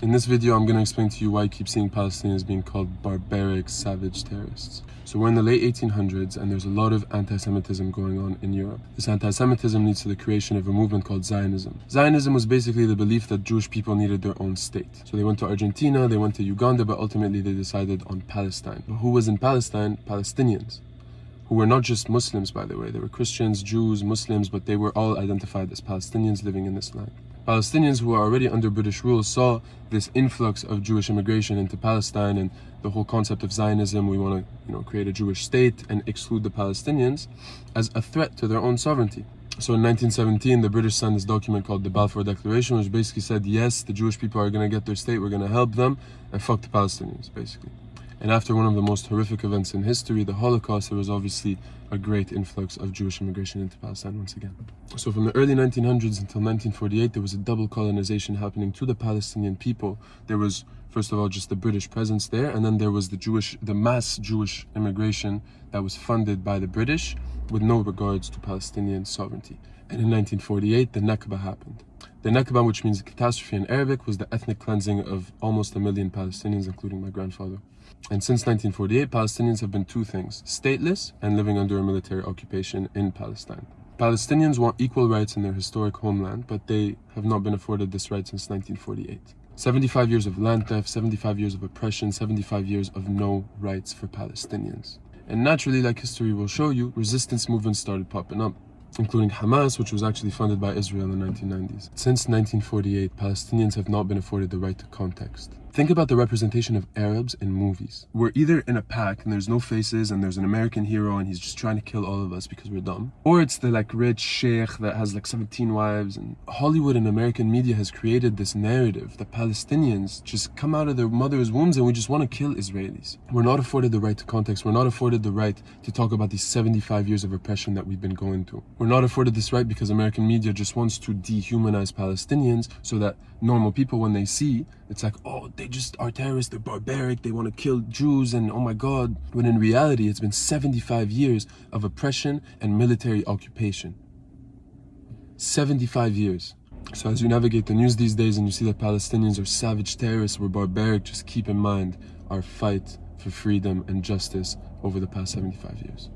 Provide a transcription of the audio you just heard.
In this video, I'm going to explain to you why I keep seeing Palestinians being called barbaric, savage terrorists. So we're in the late 1800s and there's a lot of anti-Semitism going on in Europe. This anti-Semitism leads to the creation of a movement called Zionism. Zionism was basically the belief that Jewish people needed their own state. So they went to Argentina, they went to Uganda, but ultimately they decided on Palestine. But who was in Palestine? Palestinians, who were not just Muslims, by the way. They were Christians, Jews, Muslims, but they were all identified as Palestinians living in this land. Palestinians who were already under British rule saw this influx of Jewish immigration into Palestine and the whole concept of Zionism, we want to create a Jewish state and exclude the Palestinians, as a threat to their own sovereignty. So in 1917, the British signed this document called the Balfour Declaration, which basically said, yes, the Jewish people are going to get their state, we're going to help them, and fuck the Palestinians, basically. And after one of the most horrific events in history, the Holocaust, there was obviously a great influx of Jewish immigration into Palestine once again. So from the early 1900s until 1948, there was a double colonization happening to the Palestinian people. There was, first of all, just the British presence there, and then there was the mass Jewish immigration that was funded by the British with no regards to Palestinian sovereignty. And in 1948, the Nakba happened. The Nakba, which means catastrophe in Arabic, was the ethnic cleansing of almost 1 million Palestinians, including my grandfather. And since 1948, Palestinians have been two things: stateless and living under a military occupation in Palestine. Palestinians want equal rights in their historic homeland, but they have not been afforded this right since 1948. 75 years of land theft, 75 years of oppression, 75 years of no rights for Palestinians. And naturally, like history will show you, resistance movements started popping up, including Hamas, which was actually funded by Israel in the 1990s. Since 1948, Palestinians have not been afforded the right to context. Think about the representation of Arabs in movies. We're either in a pack and there's no faces and there's an American hero and he's just trying to kill all of us because we're dumb. Or it's the rich sheikh that has 17 wives. And Hollywood and American media has created this narrative that Palestinians just come out of their mother's wombs and we just want to kill Israelis. We're not afforded the right to context. We're not afforded the right to talk about these 75 years of oppression that we've been going through. We're not afforded this right because American media just wants to dehumanize Palestinians so that normal people, when they see, it's like, oh, they just are terrorists, they're barbaric, they want to kill Jews, and oh my God. When in reality, it's been 75 years of oppression and military occupation. 75 years. So as you navigate the news these days and you see that Palestinians are savage terrorists, we're barbaric, just keep in mind our fight for freedom and justice over the past 75 years.